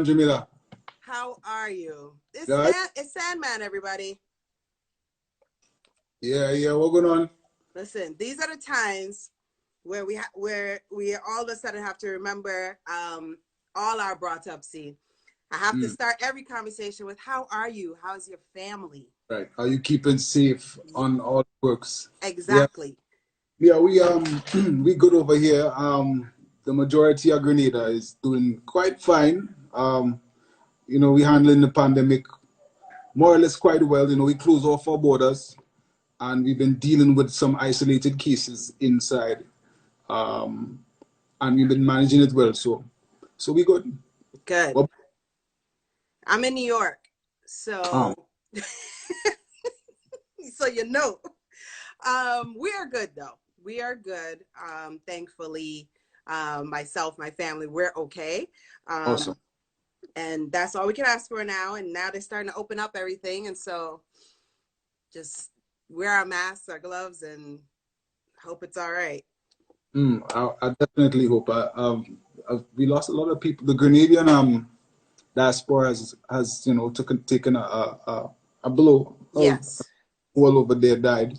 on, Jamila? How are you? Guys? It's Sandman, everybody. Yeah, what going on? Listen, these are the times where we all of a sudden have to remember all our brought up scene. I have to start every conversation with how are you? How's your family? Right. Are you keeping safe on all works? Exactly. Yeah, we we good over here. The majority of Grenada is doing quite fine. We handling the pandemic more or less quite well. We closed off our borders and we've been dealing with some isolated cases inside. And we've been managing it well. So we good. Good. Well, I'm in New York, so so we are good though. We are good. Thankfully, myself, my family, we're okay. Awesome. And that's all we can ask for now. And now they're starting to open up everything, and so just wear our masks, our gloves, and hope it's all right. I definitely hope. We lost a lot of people. The Grenadian diaspora has taken a blow. Yes. All over there died.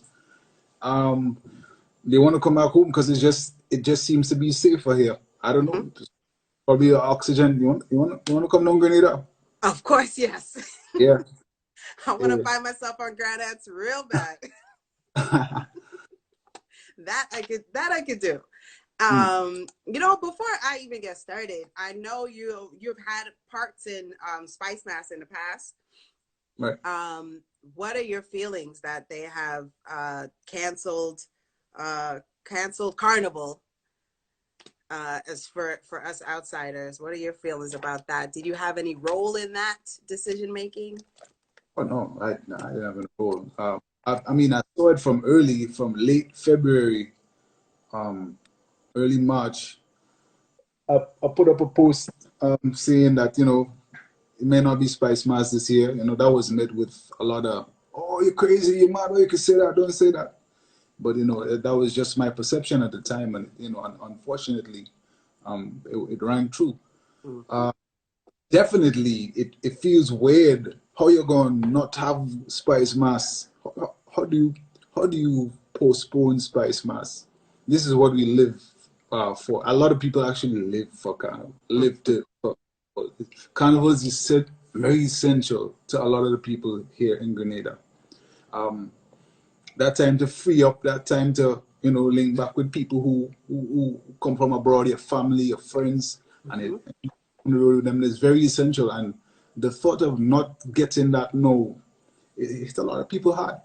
They want to come back home because it just seems to be safer here. I don't know. Probably oxygen. You want to come down Grenada? Of course, yes. Yeah. I want to find myself on Grandad's real bad. that I could do. Before I even get started, I know you've had parts in Spice Mass in the past. Right. What are your feelings that they have canceled Carnival as for us outsiders? What are your feelings about that? Did you have any role in that decision making? Oh no, I didn't have a role. I saw it from late February, early March. I put up a post saying that it may not be Spice Mass this year. That was met with a lot of, oh, you're crazy, you're mad, you can say that, don't say that. But that was just my perception at the time, and unfortunately, it rang true. Definitely, it feels weird. How you're going to not have Spice Mass? How do you postpone Spice Mass? This is what we live for. A lot of people actually live for Carnival. Carnival is very essential to a lot of the people here in Grenada. That time to free up, that time to link back with people who come from abroad, your family, your friends, and them is very essential. And the thought of not getting that it hit a lot of people hard.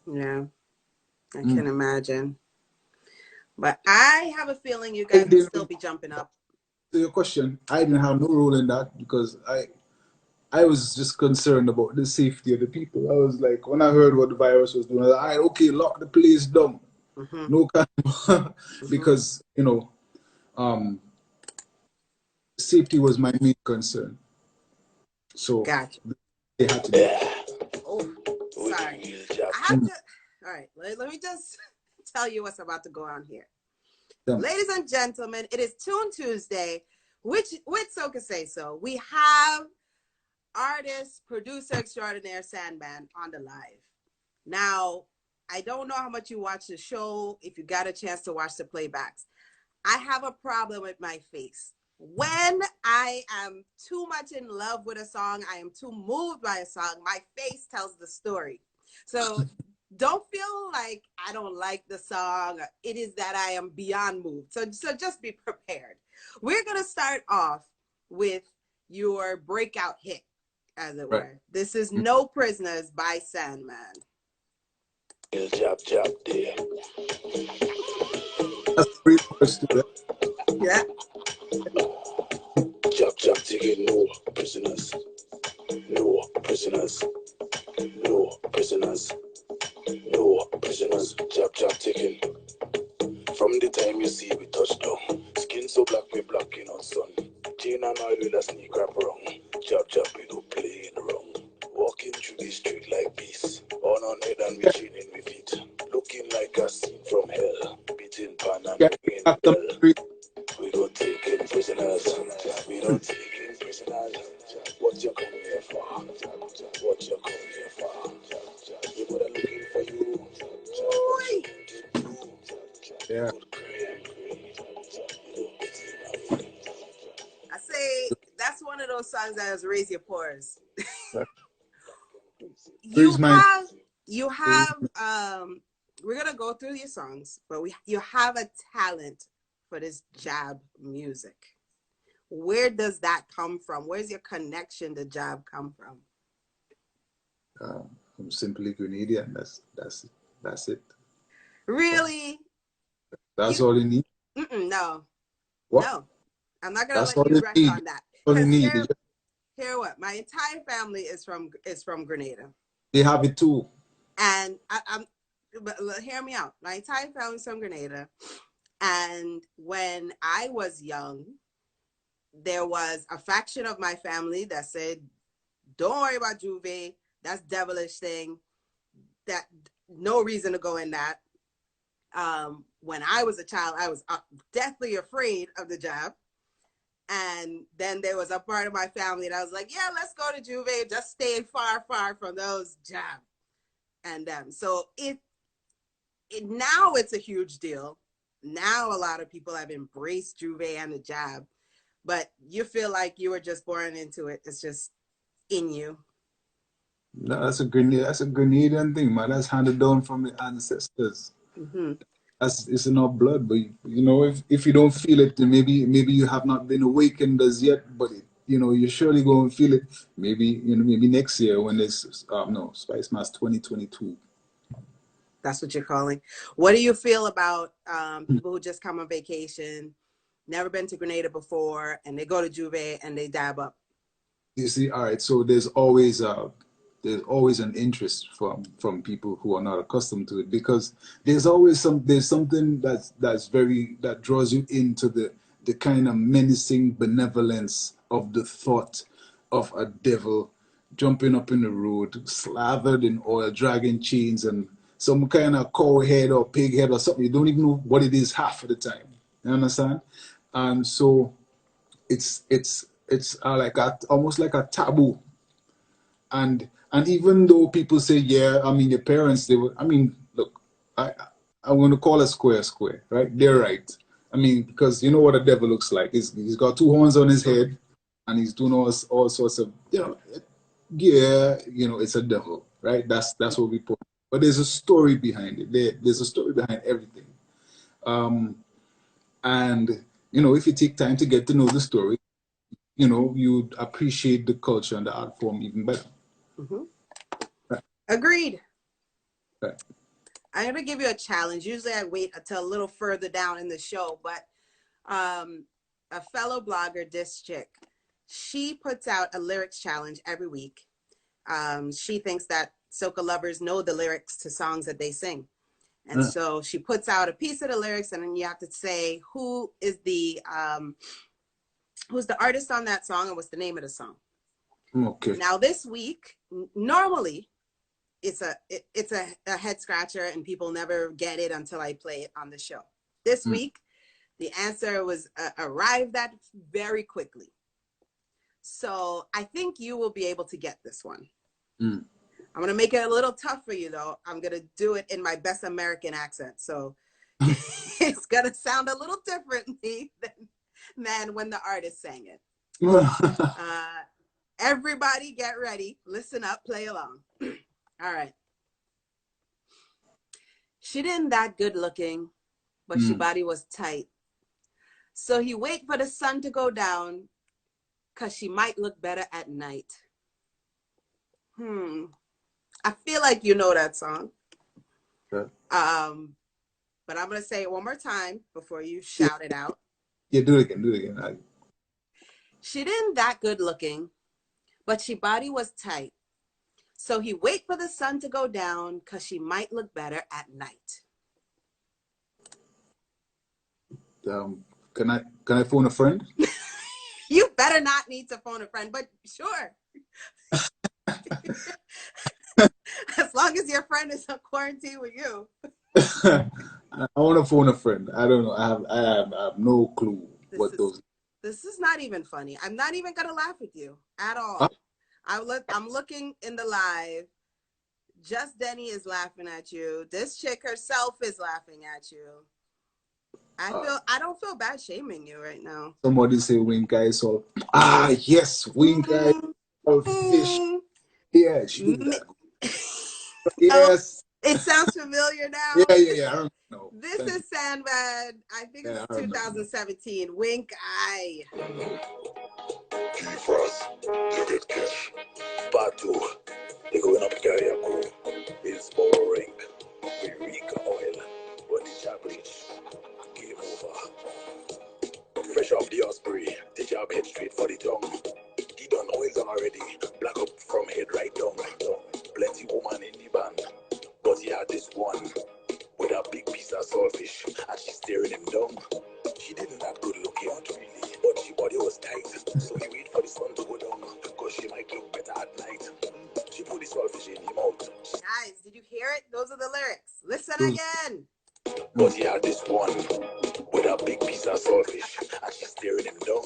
Yeah, I can imagine. But I have a feeling you guys will still be jumping up. To your question, I didn't have no role in that because I was just concerned about the safety of the people. I was like, when I heard what the virus was doing, I was like, all right, okay, lock the place down. No Carnival. Because, safety was my main concern. So gotcha. They had to do it. Oh, sorry. I have to. All right, let me just tell you what's about to go on here. Ladies and gentlemen, it is Tune Tuesday, which with Soca Say So. We have artist, producer extraordinaire Sandmanhd on the live. Now, I don't know how much you watch the show, if you got a chance to watch the playbacks. I have a problem with my face. When I am too much in love with a song, I am too moved by a song, my face tells the story. So don't feel like I don't like the song. It is that I am beyond moved. So just be prepared. We're going to start off with your breakout hit, as it were. This is No Prisoners by Sandmanhd. Chop there. That's pretty much to that. Yeah. Chop ticket, no prisoners. No prisoners. No prisoners. No prisoners. Chop ticking. From the time you see we touch down, skin so black we blocking out sun. Chain and oil with a sneak wrap around. Chop we don't play it wrong. Walking through the street like peace. On our head and we chaining with feet. Looking like a scene from hell. Beating pan and ringing bell. We don't take in prisoners. We don't take in prisoners. Yeah. I say that's one of those songs that has raise your pores. Where's my You have we're gonna go through your songs, but you have a talent for this jab music. Where does that come from? Where's your connection to jab come from? I'm simply Grenadian. That's it. Really? That's You all you need. no. What? No. I'm not gonna That's let all you you rest need. on that. All you Because need. here what? My entire family is from Grenada. They have it too. And but hear me out. My entire family's from Grenada. And when I was young, there was a faction of my family that said, don't worry about Juve. That's devilish thing. That no reason to go in that. When I was a child, I was deathly afraid of the jab. And then there was a part of my family that was like, yeah, let's go to Juve. Just stay far, far from those jab. And so now it's a huge deal. Now a lot of people have embraced Juve and the jab, but you feel like you were just born into it. It's just in you. No, that's a Grenadian thing, man. That's handed down from the ancestors. Mm-hmm. It's in our blood. But you know, if you don't feel it, then maybe you have not been awakened as yet. But you know, you're surely going to feel it. Maybe next year when there's no Spice Mass 2022. That's what you're calling. What do you feel about people who just come on vacation, never been to Grenada before, and they go to Juve and they dab up? You see, all right. So there's always an interest from people who are not accustomed to it, because there's something that draws you into the kind of menacing benevolence of the thought of a devil jumping up in the road, slathered in oil, dragging chains, and some kind of cow head or pig head or something. You don't even know what it is half of the time. You understand? And so it's like almost like a taboo. And even though people say, yeah, I mean, your parents, they were, I mean, look, I'm going to call a square square, right? They're right. I mean, because you know what a devil looks like. He's got two horns on his head, and he's doing all sorts of, yeah, it's a devil, right? That's what we put. But there's a story behind it. There's a story behind everything. And, if you take time to get to know the story, you'd appreciate the culture and the art form even better. Mm-hmm. Right. Agreed. Right. I'm going to give you a challenge. Usually I wait until a little further down in the show, but a fellow blogger, this chick, she puts out a lyrics challenge every week. She thinks that soca lovers know the lyrics to songs that they sing. And so she puts out a piece of the lyrics, and then you have to say who's the artist on that song and what's the name of the song. Okay. Now this week, normally it's a head scratcher and people never get it until I play it on the show. This week, the answer was arrived at very quickly. So I think you will be able to get this one. I'm going to make it a little tough for you, though. I'm going to do it in my best American accent. So it's going to sound a little differently than when the artist sang it. Everybody get ready. Listen up. Play along. All right. She didn't that good looking, but she body was tight. So he wait for the sun to go down because she might look better at night. I feel like you know that song. Okay. But I'm going to say it one more time before you shout it out. Yeah, do it again. She didn't that good looking, but she body was tight. So he wait for the sun to go down because she might look better at night. Can I phone a friend? You better not need to phone a friend, but sure. As long as your friend is on quarantine with you. I want to phone a friend. I don't know. I have no clue This is not even funny. I'm not even gonna laugh at you at all. I'm looking in the live. Just Denny is laughing at you. This chick herself is laughing at you. I don't feel bad shaming you right now. Somebody say wink eye salt. Ah, yes, wink eye salt fish. Yeah, she did that. Oh, Yes. it sounds familiar now. Yeah. I don't know. This is Sandmanhd. I think it's 2017. Wink Eye. Frost, David Cash, Batu, they going up Kariako, it's boring, Eureka oil, when the job reach, game over. Fresh off the Osprey, the job head straight for the tongue. The done oil done already, black up from head right down. Plenty woman in the band, but he had this one with a big piece of saltfish, and she's staring him down. She didn't that good looking out really, but she body was tight. So he wait for the sun to go down, cause she might look better at night. She put the saltfish in his mouth. Guys, did you hear it? Those are the lyrics. Listen again. But he had this one with a big piece of saltfish, and she's staring him down.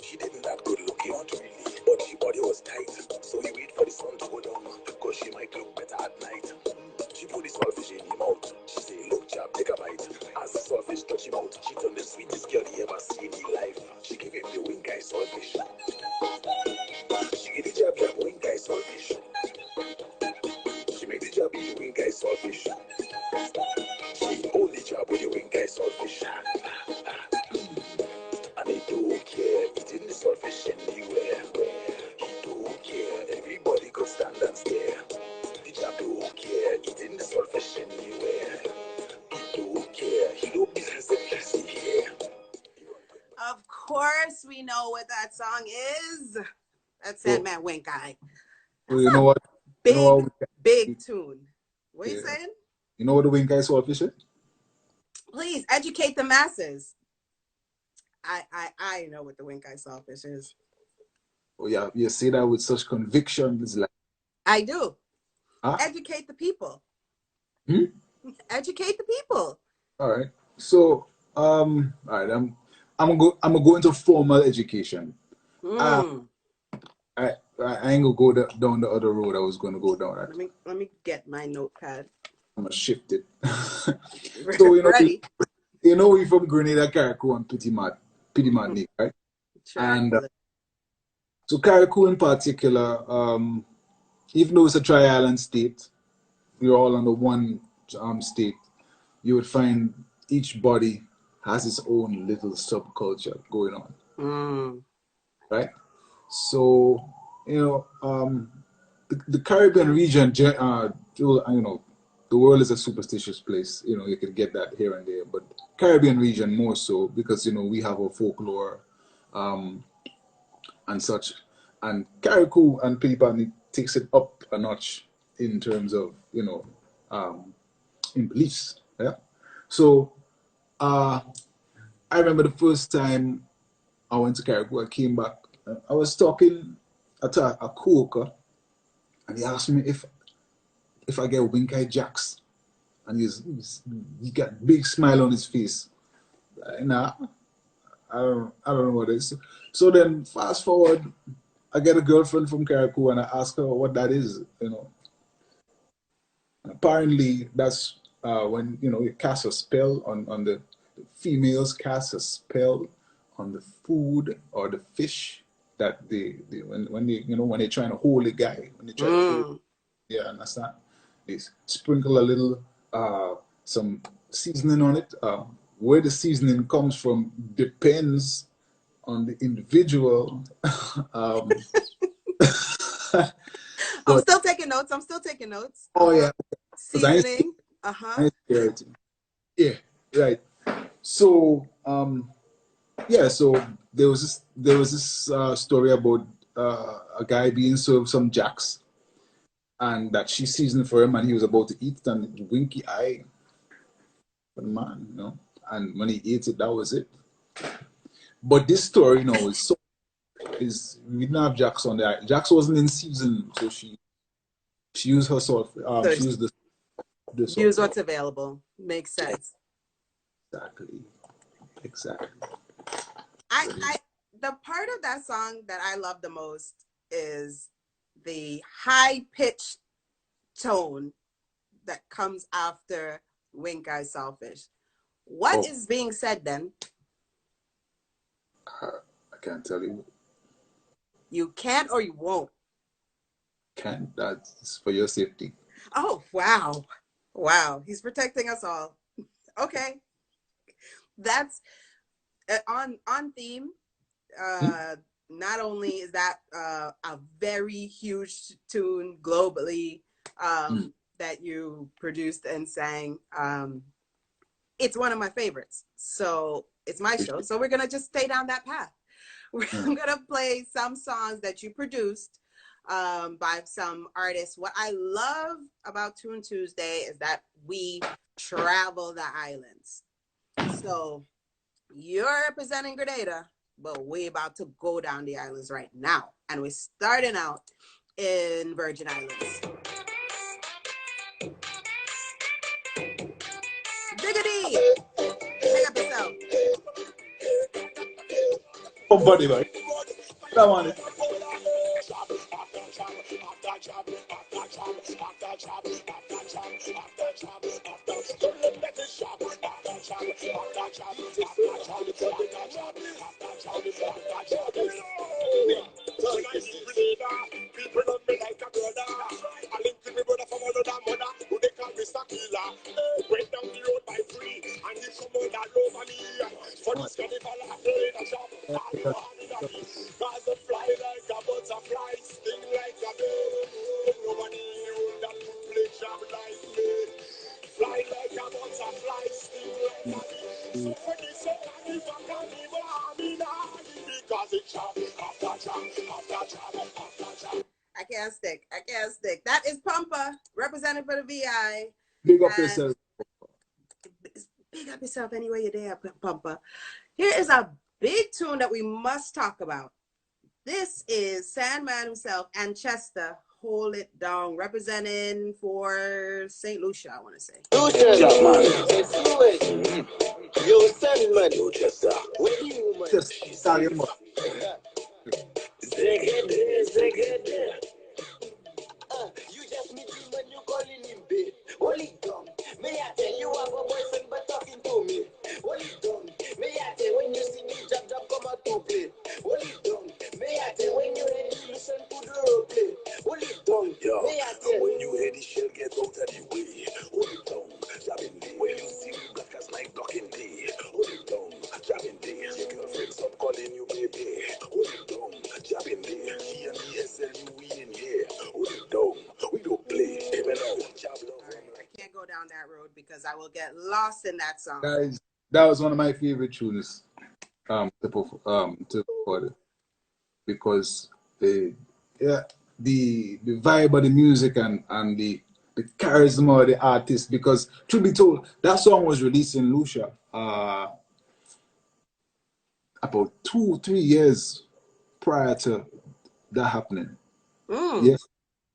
She didn't that good looking out really, but she body was tight. So he wait for the sun to go down, cause she might look better at night. She put the saltfish in his mouth. She say, look chap, take a bite. As the saltfish touch him out, she turned the sweetest girl he ever seen in his life. She gave him the wink eye saltfish. She gave the jab wink eye saltfish. She made the jab with the wink eye saltfish. She only job with the wink eye saltfish. And he don't care, eating the saltfish anywhere. He don't care, everybody could stand and stare. The job don't care, eating the saltfish anywhere. He don't care, he don't business the classy here. Of course, we know what that song is. That's Sandmanhd Wink Eye. So you know what? Big tune. What are you saying? You know what the wink eye saltfish is? Please educate the masses. I know what the wink eye saltfish is. Oh yeah, you say that with such conviction. It's like I do. Huh? Educate the people. Educate the people. All right. So all right, I'm gonna go into formal education. I ain't gonna go down the other road I was gonna go down. Let me get my notepad. I'm gonna shift it. So Ready. We from Grenada, Carriacou, and Petit Martinique, right? Sure. And so Carriacou in particular, even though it's a tri-island state, we're all under one state. You would find each body has its own little subculture going on, right? So the Caribbean region, the world is a superstitious place. You could get that here and there, but Caribbean region more so because we have our folklore, and such. And Carriacou and Pilipani takes it up a notch in terms of in beliefs. Yeah. So I remember the first time I went to Carriacou, I came back. I was talking to a coworker, and he asked me if I get wink eye jacks, and he got a big smile on his face. Nah, I don't know what it is. So then fast forward, I get a girlfriend from Carriacou, and I ask her what that is. Apparently that's when you cast a spell on the females cast a spell on the food or the fish that they when they're trying to hold a guy, when they try to hold, yeah, understand, they sprinkle a little some seasoning on it. Where the seasoning comes from depends on the individual. I'm still taking notes. Oh yeah, seasoning. Yeah, right. So so there was this story about a guy being served some jacks, and that she seasoned for him, and he was about to eat it, and winky eye for the man, and when he ate it, that was it. But this story, is we didn't have jacks on there. Jacks wasn't in season, so she used her salt. She used the salt. Use what's available. Makes sense. Exactly. The part of that song that I love the most is the high-pitched tone that comes after wink eye saltfish. What is being said then? I can't tell you. You can't or you won't? Can't. That's for your safety. Oh, wow. Wow. He's protecting us all. Okay. That's on theme. Not only is that a very huge tune globally that you produced and sang, it's one of my favorites. So it's my show. So we're going to just stay down that path. I'm going to play some songs that you produced by some artists. What I love about Tune Tuesday is that we travel the islands. So you're representing Grenada, but we're about to go down the islands right now. And we're starting out in Virgin Islands. Diggity! Pick up yourself. Oh, buddy, man. That one is. People love me like a brother. I link to my brother from another mother who they call me Sakila. Went down the road by free and he come on that over me. For this carnival I play in a shop. Cause I fly like a butterfly, sting like a bird. Nobody knew that could play job like me. Fly like a butterfly, sting like a bee. So for this carnival, I'm because it's job after job after job after job. I can't stick. That is Pumpa, representing for the VI. Big up yourself. Big up yourself anyway you're there, Pumpa. Here is a big tune that we must talk about. This is Sandmanhd himself and Chester, Hold It Down, representing for St. Lucia, I want to say. Lucia, man. Yo, Sandmanhd. Yo, Chester. What do you, man? Just tell him up. You just meet him when you calling him babe. Hold it down. May I tell you have a boyfriend but talking to me. Hold it down. May I tell when you see me jab come out to play. Hold it down. May I tell when you ready listen to the role play. Hold it down. May I tell when you hear the shell get out of the way. Hold it down. Jabbing day. When you see me black as night talking day. Hold it down. Jabbing day. Your girlfriend stop calling you baby. Hold it down. Jabbing day. She and me SLU we in here. Hold it down. We don't play. Even now. I can't go down that road because I will get lost in that song. Guys, that was one of my favorite tunes to record it, because the vibe of the music and the charisma of the artist. Because truth be told, that song was released in Lucia about 2-3 years prior to that happening.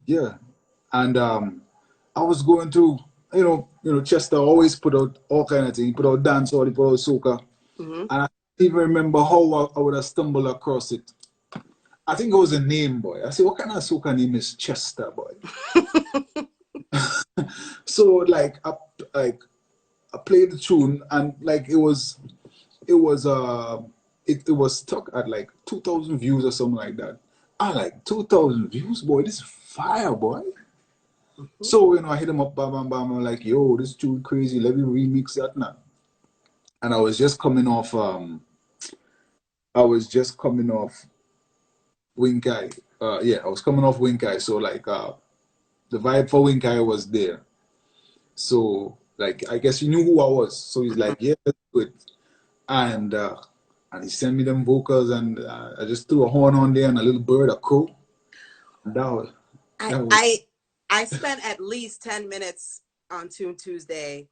Yeah, and I was going through, you know, Chester always put out all kind of things. He put out dancehall, he put out soca, and I don't even remember how I would have stumbled across it. I think it was a name, boy. I said, what kind of soca name is Chester, boy? So like I played the tune, and like it was stuck at like 2,000 views or something like that. I like 2,000 views, boy. This is fire, boy. So, you know, I hit him up, bam, bam, bam. I'm like, yo, this tune crazy. Let me remix that now. And I was just coming off Wink Eye. I was coming off Wink Eye. So like the vibe for Wink Eye was there. So like I guess he knew who I was. So he's like, yeah, let's do it. And he sent me them vocals, and I just threw a horn on there and a little bird, a crow. I spent at least 10 minutes on Tune Tuesday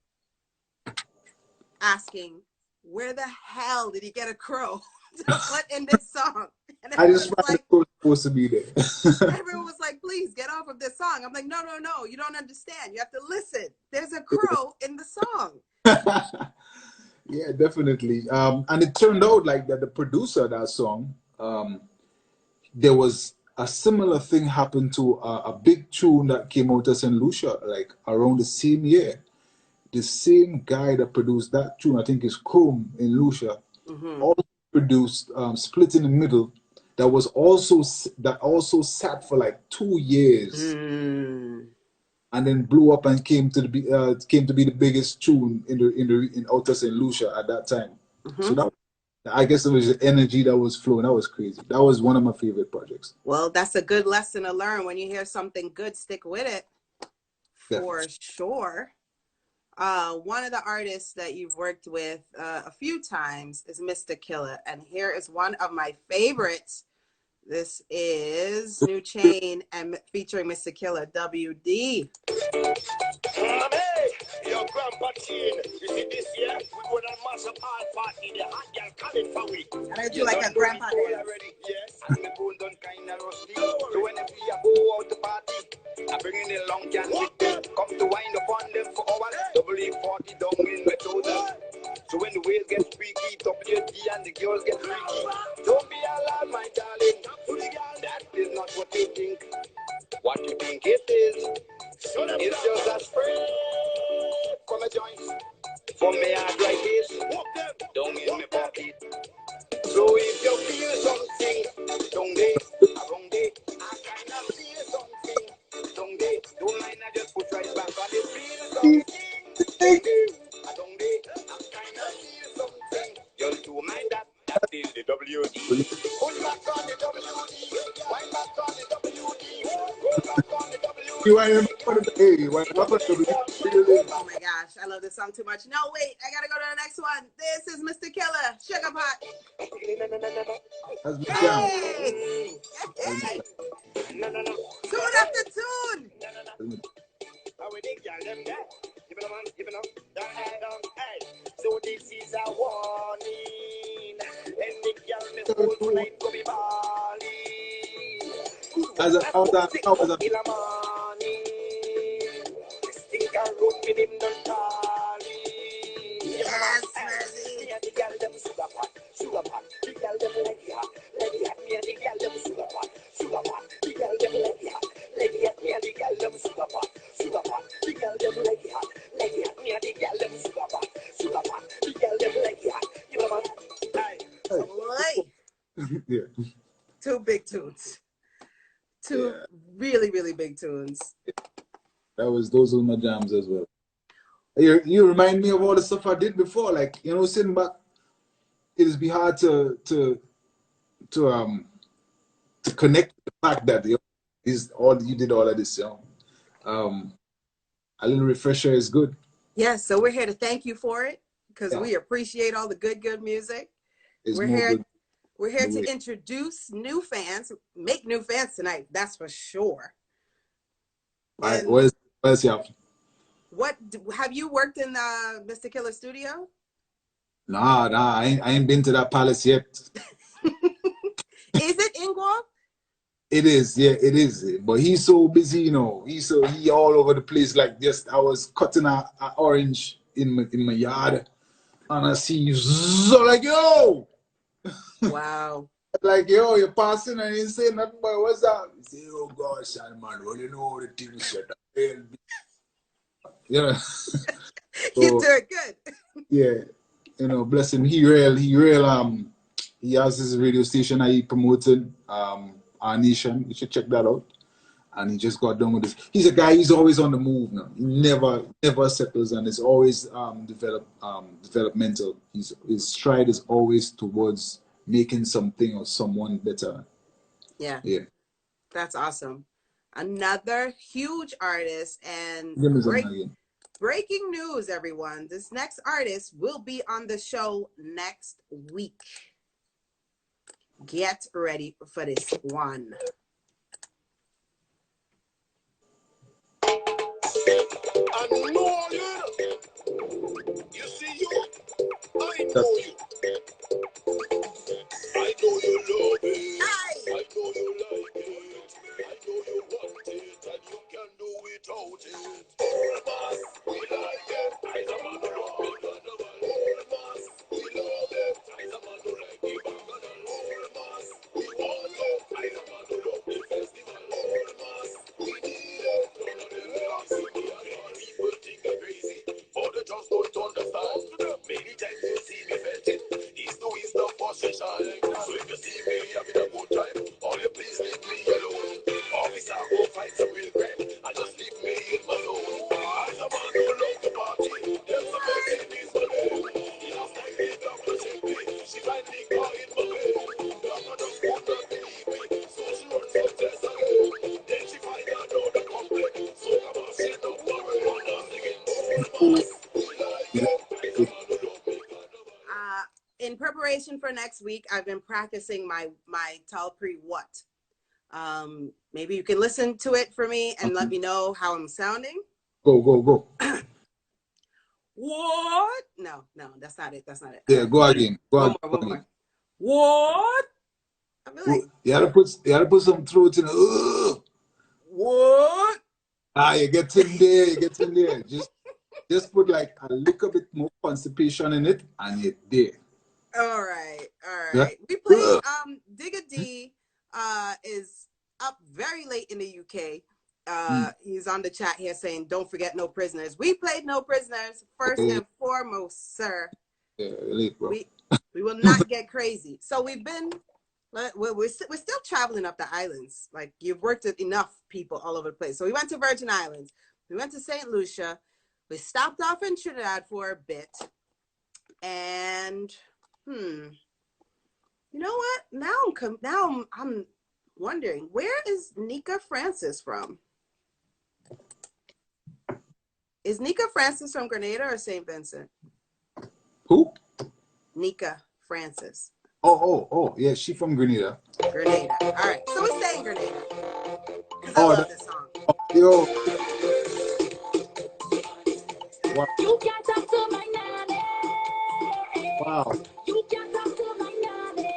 asking, where the hell did he get a crow to put in this song? And I just found the crow supposed to be there. Everyone was like, please get off of this song. I'm like, no, you don't understand. You have to listen. There's a crow in the song. Yeah, definitely. And it turned out like that the producer of that song, there was a similar thing happened to a big tune that came out of St. Lucia, like around the same year. the same guy that produced that tune, I think is Chrome in Lucia, also produced Split in the Middle, that also sat for like 2 years, and then blew up and came to be the biggest tune in Outer St. Lucia at that time. So that, I guess it was the energy that was flowing. That was crazy. That was one of my favorite projects. Well, that's a good lesson to learn. When you hear something good, stick with it. For sure. One of the artists that you've worked with a few times is Mr. Killer. And here is one of my favorites. This is New Chain and featuring Mr. Killer, WD. Your grandpa chain. You see this year, we go to massive all party. The hot girl coming for we. And I do like a grandpa dance. Yes, and the bone done kind of rusty. So when we go out to party, I bring in the long can. Come to wind upon them for hours. WD-40 down in my shoulder. So when the waves get freaky, WD and the girls get freaky. Don't be alarmed, my darling. To the girl, that is not what you think. What you think it is. It's just a spray from a joint. For me, I like this. Don't in my pocket. So if you feel something, don't they? Around they, I kind of feel something. Don't they? Don't mind, I just put right back on the feel something. Don't they? I kind of feel something. Just to mind that. That is the WD. Push back on the WD. Wind back on the WD. Go back on the WD. You ain't Oh my gosh, I love this song too much. No, wait, I gotta go to the next one. This is Mr. Killer, Sugar Pot. That's my Hey! Hey! No. Tune after tune. How we think y'all them there? Give it up. Hey. So this is a warning. And the girl me whole tonight go be balling. As a In the morning. Think I wrote me them done calling. Yes, Mercy. Me and the girl them sugar pot. The girl them leggy hot. Me and the girl them sugar pot. The girl them leggy hot. Me and the girl them sugar pot. The girl them leggy hot. Me and the girl them sugar pot. The girl them leggy hot. You know what? Boy. yeah. Two big tunes. Two really, really big tunes. Those were my jams as well. You remind me of all the stuff I did before, like, you know, sitting back. It'd be hard to connect the fact that you did all of this, you know. A little refresher is good. Yes, so we're here to thank you for it because we appreciate all the good music. We're here to introduce new fans, make new fans tonight. That's for sure. All right, where's you? What have you worked in the Mr. Killer studio? Nah, I ain't been to that palace yet. Is it in Guam? It is, yeah, it is. But he's so busy, you know. He all over the place. Like just I was cutting a orange in my yard, and I see you so like, yo. Wow. Like, yo, you're passing and you say nothing, boy. What's that? You say, oh God, Sandmanhd, well, you know the things shut up. Yeah. You do it good. Yeah. You know, bless him. He has his radio station that he promoted, Our Nation. You should check that out. And he just got done with this. He's a guy, he's always on the move now. He never settles, and it's always developmental. His stride is always towards making something or someone better. Yeah. Yeah. That's awesome. Another huge artist, and breaking news, everyone. This next artist will be on the show next week. Get ready for this one. I know you. You see you. I know you. I know you love it. I know you like it. I know you want it, and you can do without it. All of us, we like it. I am on the rock, we got the one. All of us, we love it. I am on the like the bangana. All of us, we want it. I am on the rock, the festival. All of us, we need it. None of them are city, and people think I'm crazy. All the in preparation for next week, I've been practicing my Talpri what. Maybe you can listen to it for me and let me know how I'm sounding. Go. What? No, that's not it. Yeah, go again. One more. What? I feel like you had to put some throat in it. What? You get in there. Just put like a little bit more constipation in it, and you're there. All right. Yeah? We played Digga D is up very late in the UK. He's on the chat here saying, don't forget No Prisoners. We played No Prisoners first and foremost, sir. Yeah, late, bro. We will not get crazy. So we're still traveling up the islands. Like, you've worked with enough people all over the place. So we went to Virgin Islands. We went to St. Lucia. We stopped off in Trinidad for a bit. And, you know what? Now I'm wondering, where is Nika Francis from? Is Nika Francis from Grenada or St. Vincent? Who? Nika Francis. Oh, yeah, she from Grenada. Grenada. All right, so we're staying Grenada. Because I love this song. Yo. Wow. You can't talk to my nanny. Wow. You can't talk to my nanny.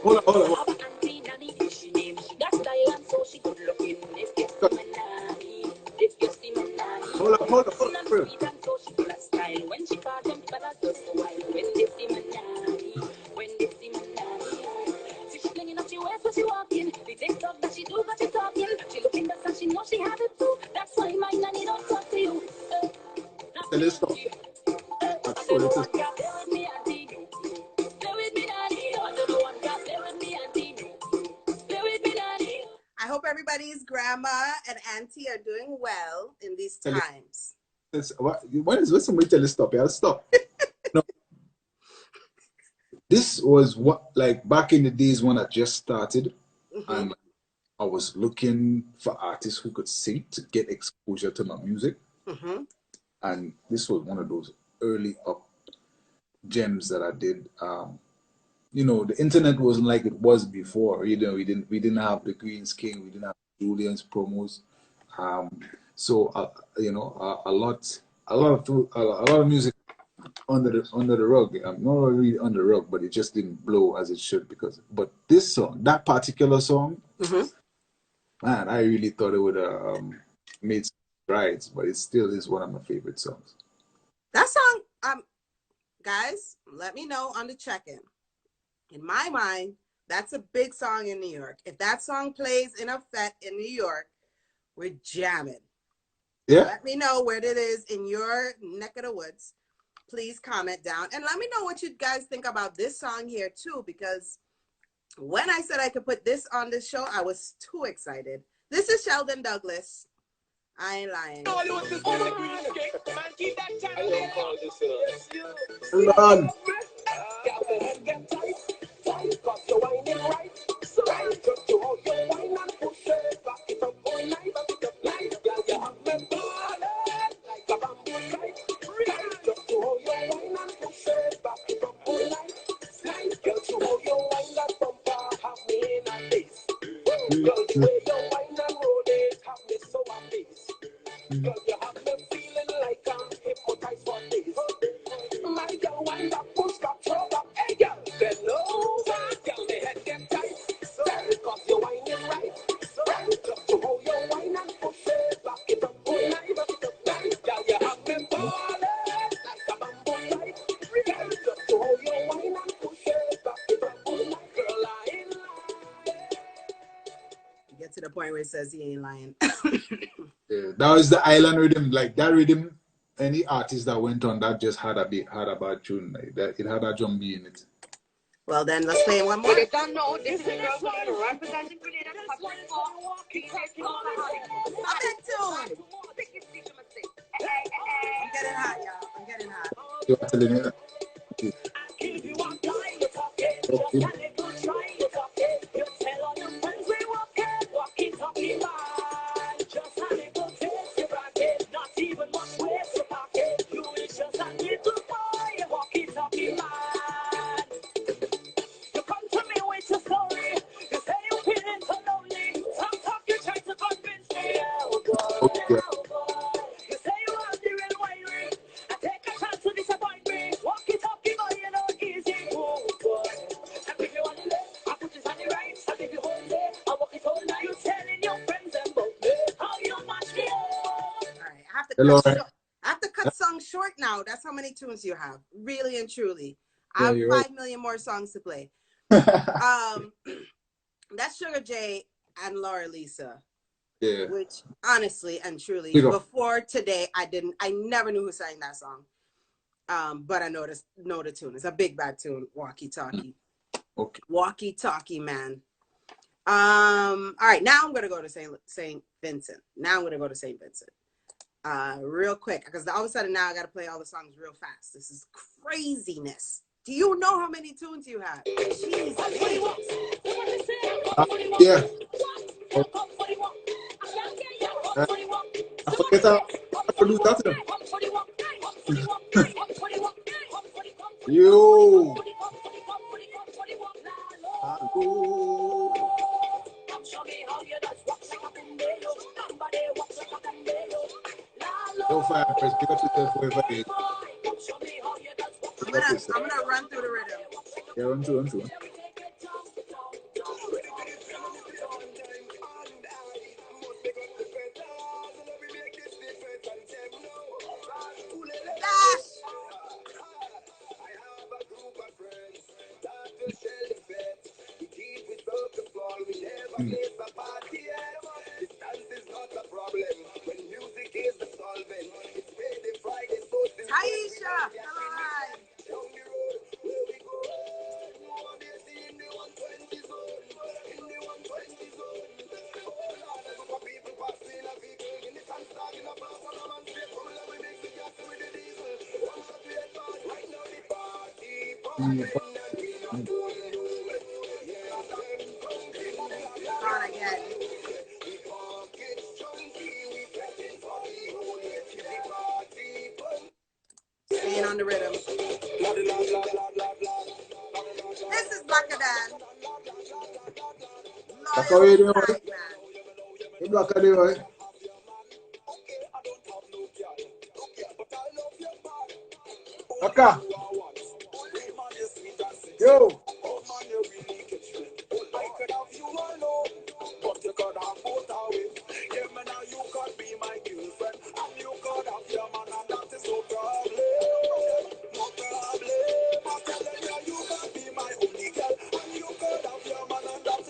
Hold on. Auntie Nanny, she named, she got style and so she good looking. If you see my nanny, if you see my nanny. Hold on. Sweet and so she full of style. When she called them fellas just a while. When they see my nanny, see she flinging up she wears when she walking. The TikTok that she do got you talking. She looking back and she know she have it too. That's why my nanny don't talk to you. Let's stop. I hope everybody's grandma and auntie are doing well in these times. Listen, wait till it stop. Yeah, stop. No. This was what, like, back in the days when I just started, and I was looking for artists who could sing to get exposure to my music. And this was one of those early up gems that I did. The internet wasn't like it was before. We didn't have the Greens King, we didn't have Julian's promos. So a lot of music under the rug. Not really under the rug, but it just didn't blow as it should but this song, that particular song, man, I really thought it would have made strides, but it still is one of my favorite songs. That song, guys, let me know on the check-in. In my mind, that's a big song in New York. If that song plays in a fete in New York, we're jamming. Yeah. Let me know where it is in your neck of the woods. Please comment down and let me know what you guys think about this song here too, because when I said I could put this on this show, I was too excited. This is Sheldon Douglas. I ain't lying. Get to the point where it says he ain't lying. Yeah, that was the island rhythm. Like that rhythm, any artist that went on that just had a bad tune. Like that, it had a drum beat in it. Well, then let's play one more. They don't know this is a girl Grenada representing Grenada. I'm getting hot, y'all. I'm getting hot. You are telling me that. Hello, right? I have to cut songs short now. That's how many tunes you have. Really and truly. I Yeah, have you're 5 million more songs to play. right. That's Sugar J and Laura Lisa. Yeah. Which honestly and truly, Big up. before today, I never knew who sang that song. But I know the tune. It's a big bad tune. Walkie Talkie. Okay. Walkie Talkie, man. All right, now I'm gonna go to Saint Vincent. Now I'm gonna go to Saint Vincent. Real quick, because all of a sudden now I gotta play all the songs real fast. This is craziness. Do you know how many tunes you have? Jeez. Yeah. I forget how I produce that to them. Yo. Yo, fire first. Pick up yourself wherever it is. Pick up yourself. I'm gonna run through the rhythm. Yeah, run through, run through. Taisha, come on. On again. Staying on the rhythm. This is Blackadan. Black radio, Loyal right? side man. Hey, Black radio, right? Aka. Yo.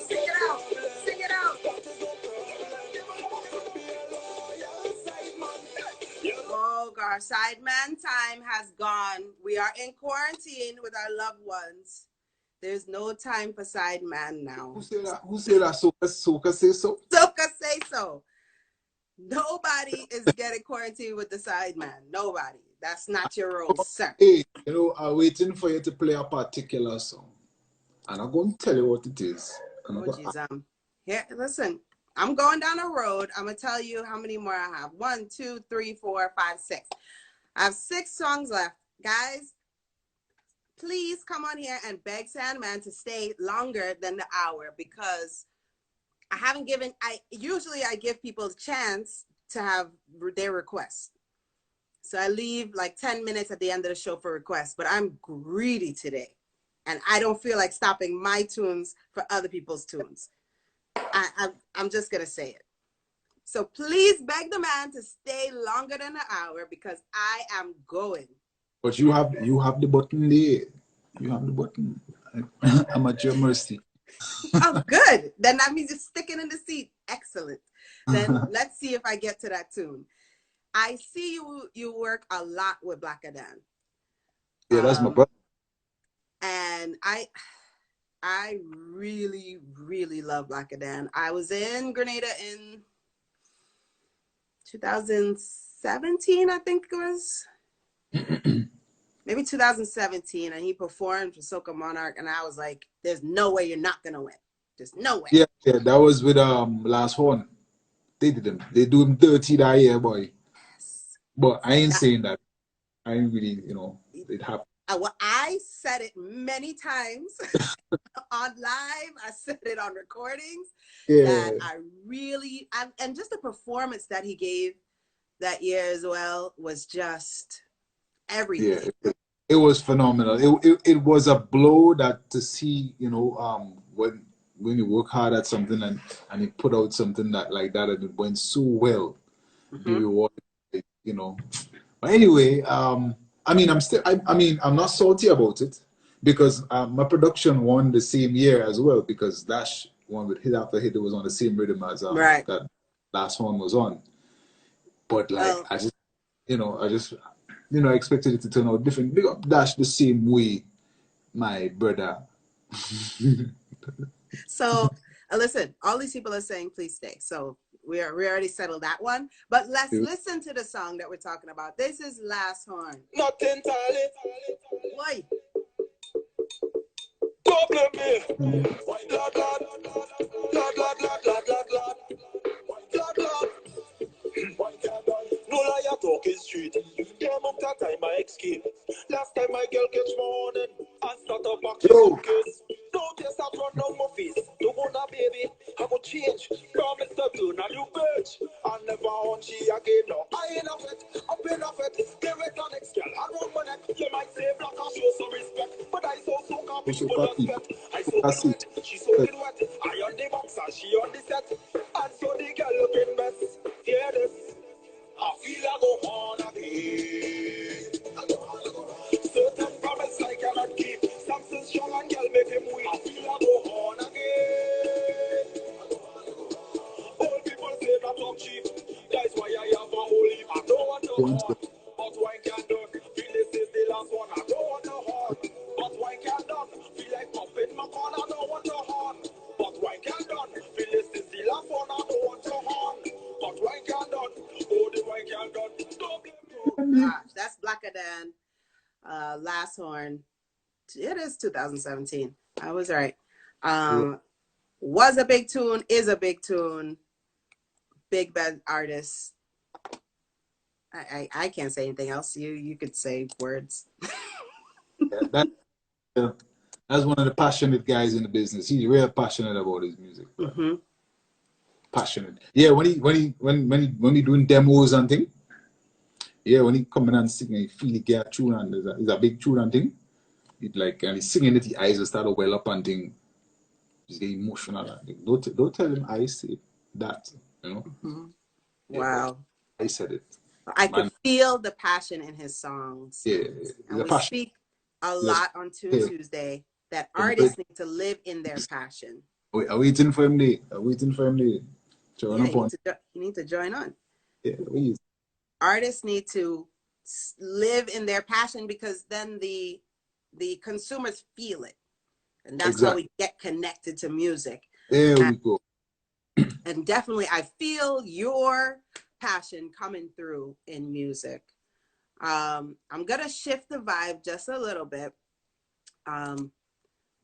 Sing it out. Sing it out. Oh gosh, Sideman time has gone. We are in quarantine with our loved ones. There's no time for Sideman now. Who say that? Who say that? Soca say so? Soka say so. Nobody is getting quarantined with the Sideman. Nobody. That's not your role, sir. Hey, you know, I'm waiting for you to play a particular song. And I'm going to tell you what it is. Oh, geez, here, listen. I'm going down a road. I'm gonna tell you how many more I have. 1, 2, 3, 4, 5, 6. I have 6 songs left, guys. Please come on here and beg Sandman to stay longer than the hour because I haven't given. Usually I give people a chance to have their requests. So I leave like 10 minutes at the end of the show for requests, but I'm greedy today. And I don't feel like stopping my tunes for other people's tunes. I'm just going to say it. So please beg the man to stay longer than an hour because I am going. But you have the button there. You have the button. I'm at your mercy. Oh, good. Then that means you're sticking in the seat. Excellent. Then let's see if I get to that tune. I see you work a lot with Blackadan. Yeah, that's my brother. And I really, really love Blackadan. I was in Grenada in 2017, I think it was. Maybe 2017, and he performed for Soca Monarch, and I was like, there's no way you're not going to win. There's no way. Yeah, that was with Last Horn. They did him. They do him dirty that year, boy. Yes. But I ain't saying that. I ain't really, it happened. Well, I said it many times on live. I said it on recordings. Yeah. That I really, and just the performance that he gave that year as well was just everything. Yeah, it was phenomenal. It was a blow that to see, when you work hard at something and you put out something that like that and it went so well, the reward, know. But anyway, I mean, I'm not salty about it because my production won the same year as well because Dash one with Hit After Hit, it was on the same rhythm as Right. that last one was on. But like, Well, I expected it to turn out different. Big up Dash the same way, my brother. so listen, all these people are saying please stay. So we already settled that one. But let's listen to the song that we're talking about. This is Last Horn. Not entirely. Why? Don't blame me. White lad, lad, lad, lad, lad, lad, lad, lad. White lad, lad. White lad, lad. No liar talking street. Yeah, month that time I escape. Last time my girl catch morning and start a box suitcase. Don't just start run down my face. Don't wanna baby, I go change. Promise to turn a new page. I never on she again. No, I ain't off it. Up in off it. Give it an next girl. I run my neck. You might say black and show some respect. But I so copy people respect. I so wet. She so wet. I on the box and she on the set. And so the girl looking best. Hear this. I feel I go on again. Certain promise I cannot keep. Samson strong and girl make him weak. I feel I go on again. Old people say that I'm cheap. That's why I have a whole heap. I don't want to horn, but why can't done? Feel this is the last one. I don't want to horn, but why can't done? Feel like popping my corn. I don't want to horn, but why can't done? Feel this is the last one. I don't want to horn, but why can't done? Oh, the why can't done? Don't blame me. Oh gosh, that's Blacker Than Last Horn. It is 2017. I was right. Was a big tune, is a big tune. Big bad artist. I can't say anything else. You could say words. That's one of the passionate guys in the business. He's real passionate about his music. Mm-hmm. Passionate. Yeah, when he doing demos and thing. Yeah, when he come in and sing, he feel he get a tune and there's a big tune and thing. It like and he's singing it, the eyes will start to well up and thing. He's getting emotional and thing. Don't tell him I said that, you know. Mm-hmm. Wow. Yeah, I said it. I could feel the passion in his songs. Yeah, and we speak a lot on Tuesday that artists need to live in their passion. Are waiting for him there. You need to join on. Yeah, we artists need to live in their passion because then the consumers feel it, and that's how we get connected to music. There we go. And definitely I feel your passion coming through in music. I'm gonna shift the vibe just a little bit.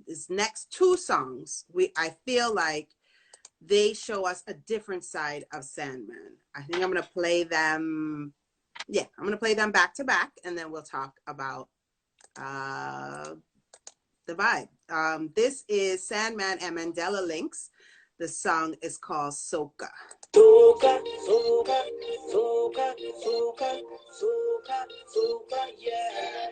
These next two songs, I feel like they show us a different side of Sandmanhd. I think I'm going to play them. Yeah, I'm going to play them back to back, and then we'll talk about the vibe. This is Sandmanhd and Mandela Links. The song is called Soca. Soca, soca, soca, soca, soca, soca, yeah.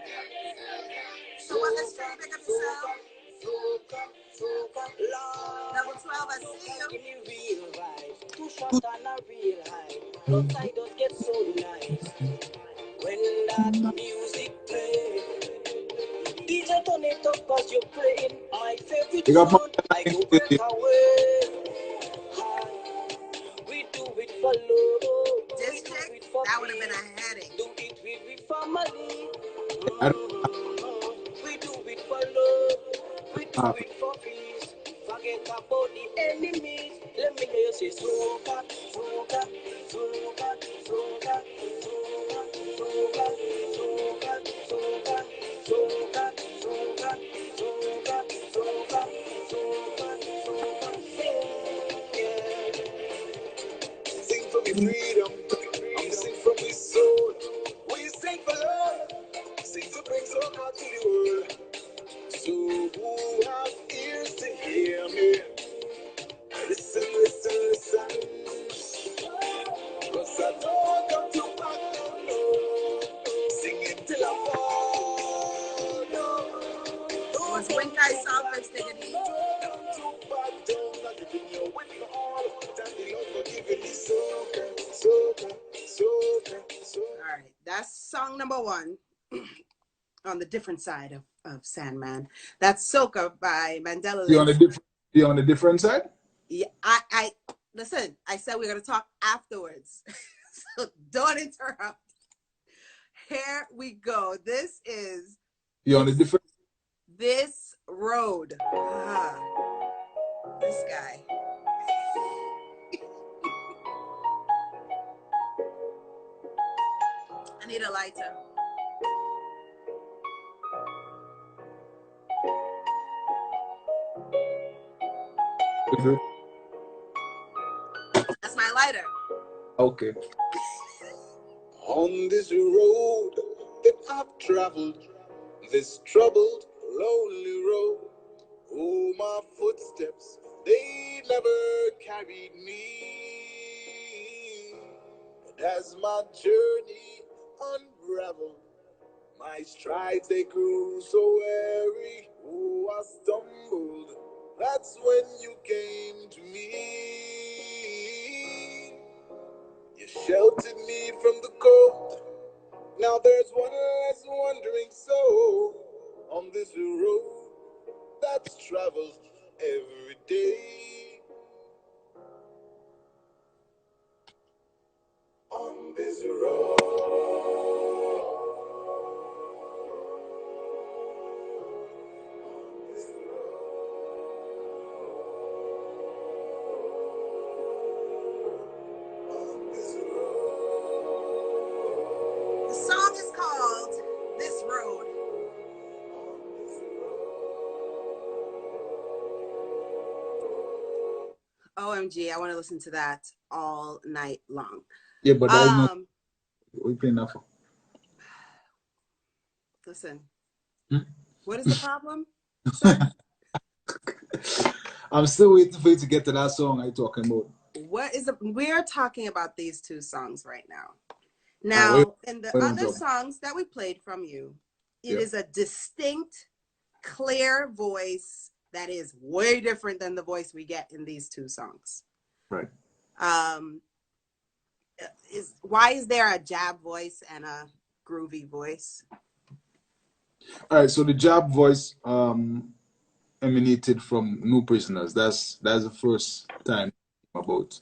So what, let's try to pick up yourself. Soca, soca, Lord. Double 12, I see you. Give me real vibes. Too short and a real high. No side does get so nice. When that music play, DJ turn it up cause you're playing my favorite tune. I go break away. We do it for love. District, that would have been a headache. Do it with family. We do it for love. We do it for peace. Forget about the enemies. Let me hear you say soca, soca, soca, soca, soca, soca, soca, soca, soca, soca, soca, soca, soca, soca, yeah. Sing for me freedom. I'm sing from my soul. We sing for love. Sing to bring soca to the world. So who has ears to hear me? Listen, listen, listen. Cause I don't come to back down, no. Sing it till I fall, no. Was Winkai song first thing in Don't come to back down. I'm giving you with me all. Thank the Lord for giving me soca, soca, soca, soca. All right. That's song number 1 on the different side of Sandmanhd. That's Soca by Mandela You on a Lynch. different, you on a different side? Yeah, I listen, I said we're gonna talk afterwards. So don't interrupt. Here we go. This is You on a different. This Road. This guy. I need a lighter. That's my lighter. Okay. On this road that I've traveled, this troubled, lonely road, oh, my footsteps, they never carried me. But as my journey unraveled, my strides, they grew so weary. Oh, I stumbled. That's when you came to me. You sheltered me from the cold. Now there's one less wandering soul on this road that's traveled every day. On this road. The song is called This Road. OMG, I want to listen to that all night long. Yeah, but that is not. We playing that for. Listen. Hmm? What is the problem? I'm still waiting for you to get to that song I'm talking about. We're talking about these 2 songs right now. Now, in the other songs that we played from you, it is a distinct, clear voice that is way different than the voice we get in these 2 songs. Right. Why is there a jab voice and a groovy voice? All right, so the jab voice emanated from New Prisoners. That's the first time about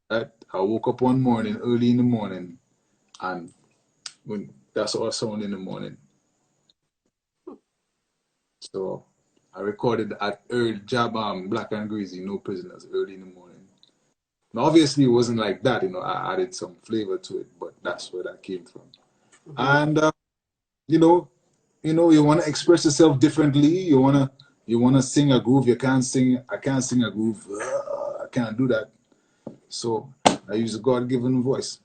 that. I woke up one morning, early in the morning, and when that's our sound in the morning. So I recorded at early jab Black and Greasy, New Prisoners, early in the morning. Now, obviously, it wasn't like that, I added some flavor to it, but that's where that came from. Mm-hmm. And you want to express yourself differently. You want to sing a groove. I can't sing a groove. I can't do that. So I use a God-given voice.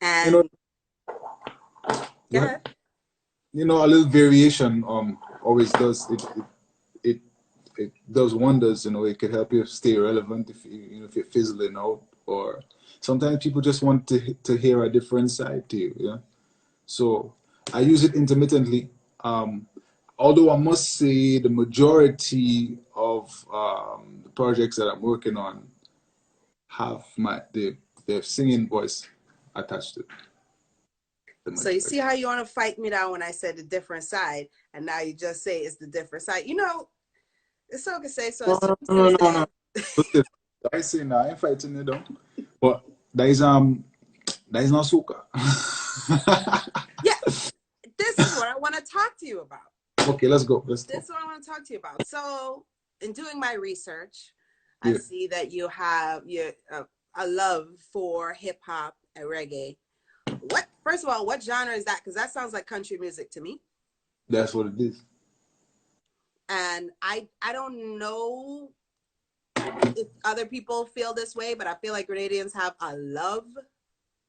And a little variation always does it does wonders. It could help you stay relevant if if you're fizzling out, or sometimes people just want to hear a different side to you. Yeah. So I use it intermittently. Although I must say the majority of the projects that I'm working on have their singing voice attached to it. So you see how you want to fight me down when I said the different side, and now you just say it's the different side. It's so to say so. No. I say no, I ain't fighting you down. But that is not soca. Yeah, this is what I want to talk to you about. Okay, let's go. This is what I want to talk to you about. So, in doing my research, I see that you have a love for hip hop and reggae. First of all, what genre is that? Because that sounds like country music to me. That's what it is. And I don't know if other people feel this way, but I feel like Grenadians have a love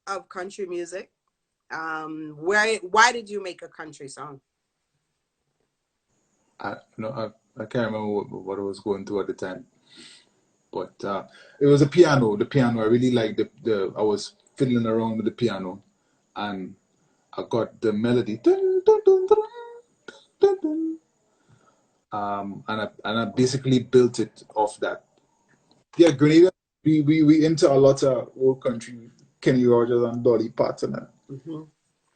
of country music. Why did you make a country song? I can't remember what I was going through at the time, but it was a piano. The piano, I really liked I was fiddling around with the piano, and I got the melody. Dun, dun, dun, dun, dun, dun. And I basically built it off that. Yeah, Grenada, we into a lot of old country Kenny Rogers and Dolly Parton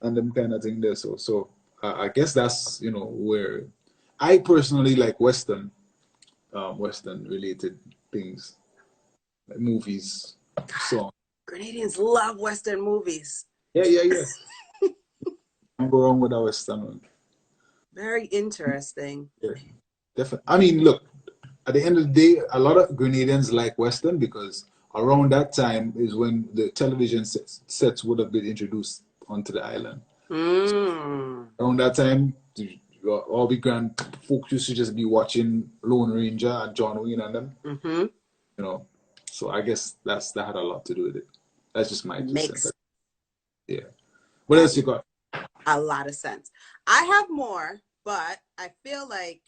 and them kind of thing there. So I guess that's, you know, where I personally like Western related things, like movies, songs. Grenadians love Western movies. Yeah. Can't go wrong with a Western one. Very interesting. Yeah, definitely. I mean, look, at the end of the day, a lot of Grenadians like Western because around that time is when the television sets would have been introduced onto the island. Around that time, all the grand folks used to just be watching Lone Ranger and John Wayne and them. You know, so I guess that had a lot to do with it. That's just my 2 cents. Yeah. What else you got? A lot of sense. I have more, but I feel like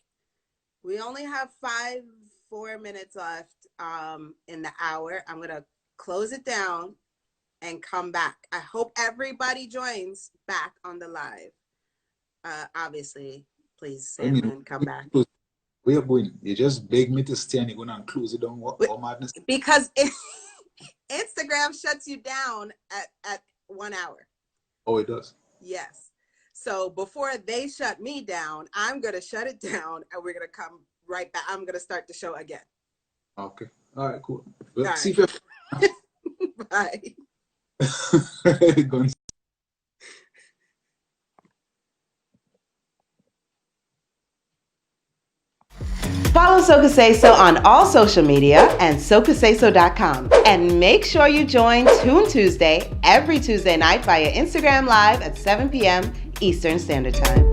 we only have 4 minutes left in the hour. I'm gonna close it down and come back. I hope everybody joins back on the live. Obviously, please, Sandmanhd, come back. Where you going? You just beg me to stay and you're gonna close it down. What madness? Because Instagram shuts you down at 1 hour. Oh, it does? Yes. So before they shut me down, I'm going to shut it down and we're going to come right back. I'm going to start the show again. Okay. All right, cool. Well, All see right. if Bye. Follow Soca Say So on all social media and socasayso.com. And make sure you join Tune Tuesday every Tuesday night via Instagram Live at 7 p.m. Eastern Standard Time.